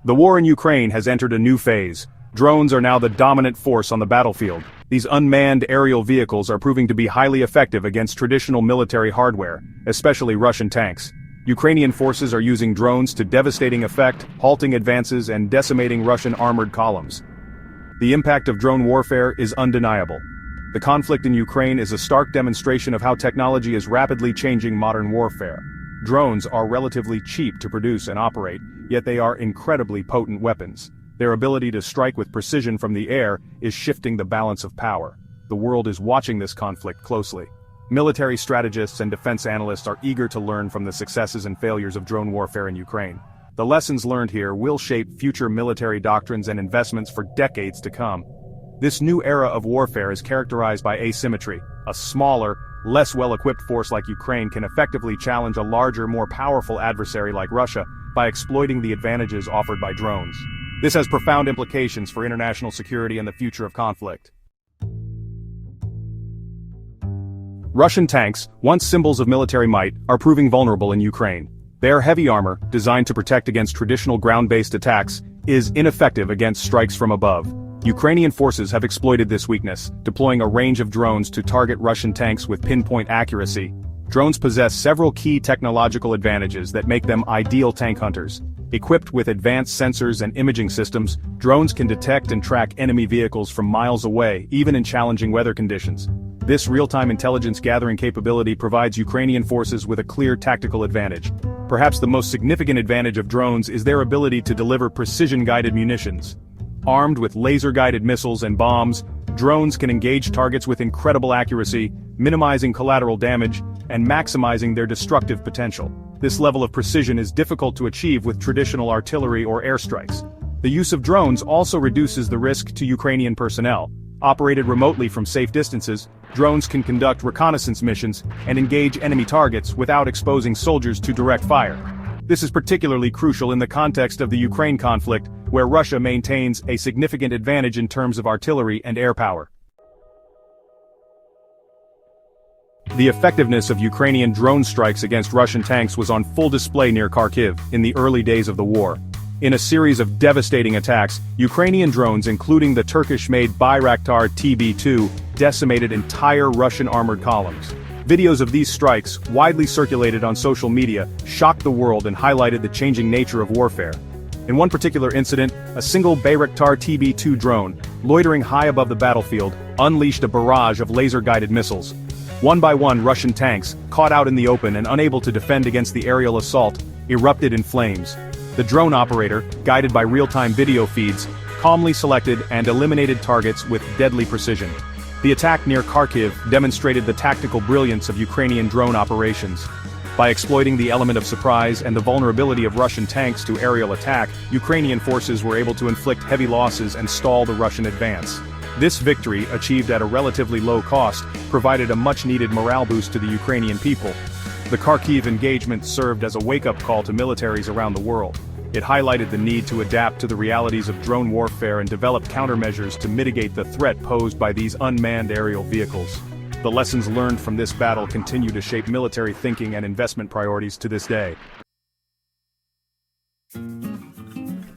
The war in Ukraine has entered a new phase. Drones are now the dominant force on the battlefield. These unmanned aerial vehicles are proving to be highly effective against traditional military hardware, especially Russian tanks. Ukrainian forces are using drones to devastating effect, halting advances and decimating Russian armored columns. The impact of drone warfare is undeniable. The conflict in Ukraine is a stark demonstration of how technology is rapidly changing modern warfare. Drones are relatively cheap to produce and operate, yet they are incredibly potent weapons. Their ability to strike with precision from the air is shifting the balance of power. The world is watching this conflict closely. Military strategists and defense analysts are eager to learn from the successes and failures of drone warfare in Ukraine. The lessons learned here will shape future military doctrines and investments for decades to come. This new era of warfare is characterized by asymmetry. A smaller, less well-equipped force like Ukraine can effectively challenge a larger, more powerful adversary like Russia by exploiting the advantages offered by drones. This has profound implications for international security and the future of conflict. Russian tanks, once symbols of military might, are proving vulnerable in Ukraine. Their heavy armor, designed to protect against traditional ground-based attacks, is ineffective against strikes from above. Ukrainian forces have exploited this weakness, deploying a range of drones to target Russian tanks with pinpoint accuracy. Drones possess several key technological advantages that make them ideal tank hunters. Equipped with advanced sensors and imaging systems, drones can detect and track enemy vehicles from miles away, even in challenging weather conditions. This real-time intelligence gathering capability provides Ukrainian forces with a clear tactical advantage. Perhaps the most significant advantage of drones is their ability to deliver precision-guided munitions. Armed with laser-guided missiles and bombs, drones can engage targets with incredible accuracy, minimizing collateral damage, and maximizing their destructive potential. This level of precision is difficult to achieve with traditional artillery or airstrikes. The use of drones also reduces the risk to Ukrainian personnel. Operated remotely from safe distances, drones can conduct reconnaissance missions and engage enemy targets without exposing soldiers to direct fire. This is particularly crucial in the context of the Ukraine conflict, where Russia maintains a significant advantage in terms of artillery and air power. The effectiveness of Ukrainian drone strikes against Russian tanks was on full display near Kharkiv in the early days of the war. In a series of devastating attacks, Ukrainian drones, including the Turkish-made Bayraktar TB2, decimated entire Russian armored columns. Videos of these strikes, widely circulated on social media, shocked the world and highlighted the changing nature of warfare. In one particular incident, a single Bayraktar TB2 drone, loitering high above the battlefield, unleashed a barrage of laser-guided missiles. One by one, Russian tanks, caught out in the open and unable to defend against the aerial assault, erupted in flames. The drone operator, guided by real-time video feeds, calmly selected and eliminated targets with deadly precision. The attack near Kharkiv demonstrated the tactical brilliance of Ukrainian drone operations. By exploiting the element of surprise and the vulnerability of Russian tanks to aerial attack, Ukrainian forces were able to inflict heavy losses and stall the Russian advance. This victory, achieved at a relatively low cost, provided a much-needed morale boost to the Ukrainian people. The Kharkiv engagement served as a wake-up call to militaries around the world. It highlighted the need to adapt to the realities of drone warfare and develop countermeasures to mitigate the threat posed by these unmanned aerial vehicles. The lessons learned from this battle continue to shape military thinking and investment priorities to this day.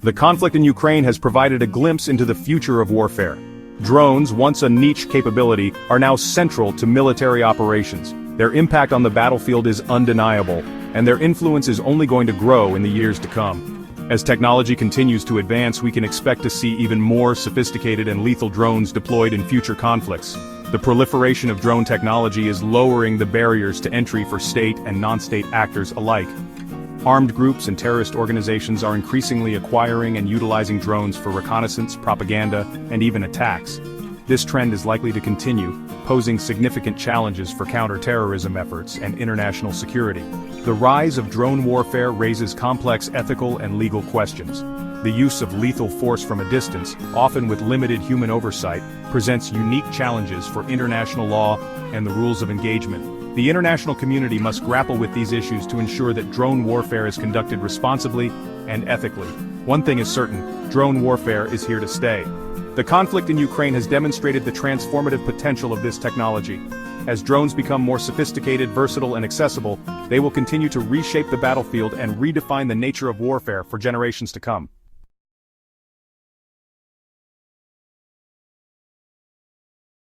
The conflict in Ukraine has provided a glimpse into the future of warfare. Drones, once a niche capability, are now central to military operations. Their impact on the battlefield is undeniable, and their influence is only going to grow in the years to come. As technology continues to advance, we can expect to see even more sophisticated and lethal drones deployed in future conflicts. The proliferation of drone technology is lowering the barriers to entry for state and non-state actors alike. Armed groups and terrorist organizations are increasingly acquiring and utilizing drones for reconnaissance, propaganda, and even attacks. This trend is likely to continue, posing significant challenges for counter-terrorism efforts and international security. The rise of drone warfare raises complex ethical and legal questions. The use of lethal force from a distance, often with limited human oversight, presents unique challenges for international law and the rules of engagement. The international community must grapple with these issues to ensure that drone warfare is conducted responsibly and ethically. One thing is certain, drone warfare is here to stay. The conflict in Ukraine has demonstrated the transformative potential of this technology. As drones become more sophisticated, versatile, and accessible, they will continue to reshape the battlefield and redefine the nature of warfare for generations to come.